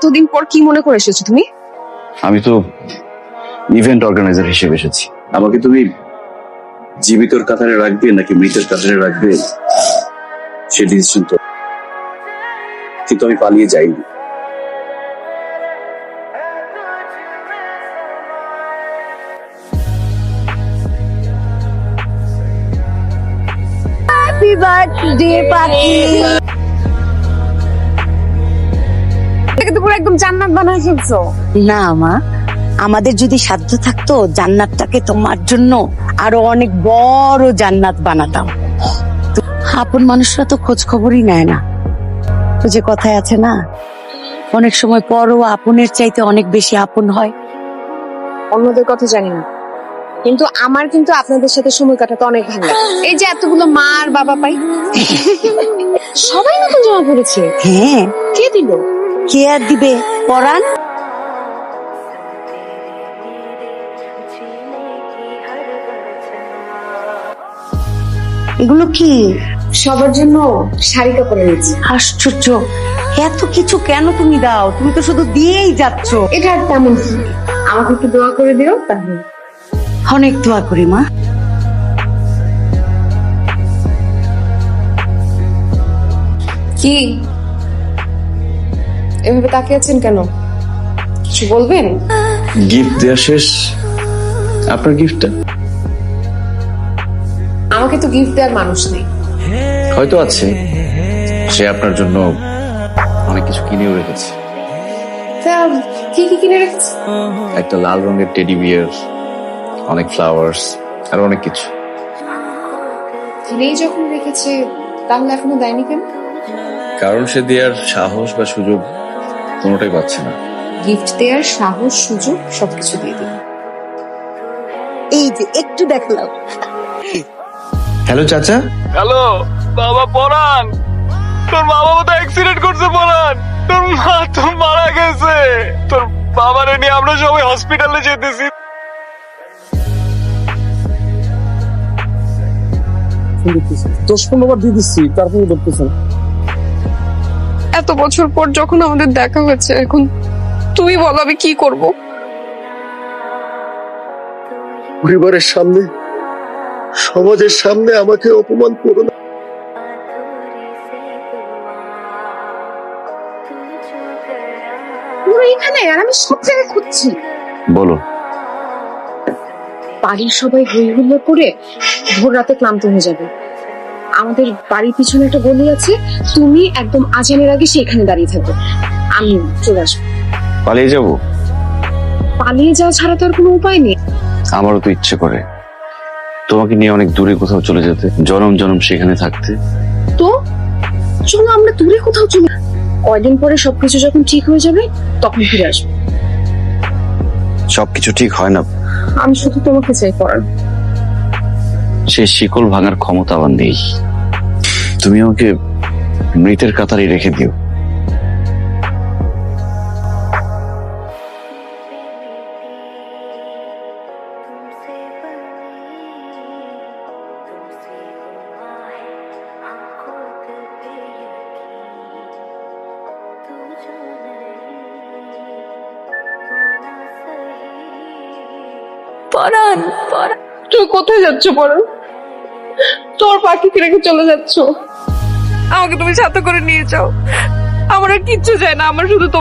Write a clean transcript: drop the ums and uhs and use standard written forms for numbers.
এতদিন পর কি মনে করে এসেছো তুমি? আমি তো ইভেন্ট অর্গানাইজার হিসেবে এসেছি। আমাকে তুমি জীবিতর কাতারে রাখবে নাকি মৃতের কাতারে রাখবে সে ডিসিশন তো, কিন্তু আমি পালিয়ে যাইনি। হ্যাপি বার্থডে পাখি। এটাকে তো পুরো একদম জান্নাত বানায় ফেলছো। না মা, আমাদের যদি সাধ্য থাকতো জান্নাতটাকে তোমার জন্য আরো অনেক বড় জান্নাত বানাতাম। আপন মানুষরা তো খোঁজ খবরই নেয় না। তো যে কথায় আছে না, অনেক সময় পরও আপনের চাইতে অনেক বেশি আপন হয়। অন্যদের কথা জানি না, কিন্তু আমার কিন্তু আপনাদের সাথে সময় কাটাতে অনেক ভালো লাগে। এই যে এতগুলো মা আর বাবা পাই, সবাই নতুন জমা পড়েছে। হ্যাঁ, কে দিল? কে আর দিবে? পরাণ। এগুলো কি? সবার জন্য শাড়ি কাপড় এনেছি। আশ্চর্য, এত কিছু কেন তুমি দাও? তুমি তো শুধু দিয়েই যাচ্ছ। এটা আর তেমন কি, আমাকে একটু দোয়া করে দিও তাহলে। অনেক দোয়া করি মা। কি এভাবে তাকিয়ে আছেন কেন? কিছু বলবেন? গিফট দেওয়া শেষ, আপনার গিফটটা? আমাকে তো গিফট দেওয়ার মানুষ নেই। হয়তো আছে, সে আপনার জন্য অনেক কিছু কিনেও রেখেছে। তা কি কি কিনে রেখেছে? একটা লাল রঙের টেডি বিয়ার, অনেক ফ্লাওয়ার্স আর অনেক কিছু। কিনেই যখন রেখেছে তাহলে এখনো দেয়নি কেন? কারণ সে দেওয়ার সাহস বা সুযোগ কোনোটাই পাচ্ছে না। গিফট দেওয়ার সাহস সুযোগ সবকিছু দিয়ে দিল। এই যে একটু দেখলাম। হ্যালো চাচা। হ্যালো বাবা পরাণ, তোর মা বাবা তো অ্যাক্সিডেন্ট করছে পরাণ, তোর মা তো মারা গেছে। তোর বাবারে নিয়ে আমরা সবাই হসপিটালে যেতেছি। 10-15 বার দিয়ে দিচ্ছি, তারপরে ধরতেছে না। এত বছর পর যখন আমাদের দেখা হয়েছে, এখন তুমি বলো আমি কি করব? পরিবারের সামনে, সমাজের সামনে আমাকে অপমান করো না। পুরো এখানে, আর আমি সব জায়গায় খুঁজছি। বলো। বাড়ির সবাই হই হুল্লো করে ভোর রাতে ক্লান্ত হয়ে যাবে। আমাদের বাড়ির পিছনে একটা গলি আছে, তুমি একদম আজানের আগে সেখানে দাঁড়িয়ে থাকবে, আমি চলে আসবো। পালিয়ে যাব? পালিয়ে যাওয়া ছাড়া তো আর কোনো উপায় নেই। আমারও তো ইচ্ছে করে তোমাকে নিয়ে অনেক দূরে কোথাও চলে যেতে, জনম জনম সেখানে থাকতে। তো চলো আমরা দূরে কোথাও চলে, কয়দিন পরে সবকিছু যখন ঠিক হয়ে যাবে তখন ফিরে আসবো। সবকিছু ঠিক হয় না, আমি শুধু তোমাকে চাই পড়ার। সেই শিকল ভাঙার ক্ষমতা আমার নেই। তুমি আমাকে মৃতের কাতারে রেখে দিও। পরাণ, পরাণ। তুমি কোথায় যাচ্ছ পড়ার? তোর পাখিকে রেখে চলে যাচ্ছ। আমাকে তুমি সাথে করে নিয়ে যাও। আমার আর কিচ্ছু চাই না, আমার শুধু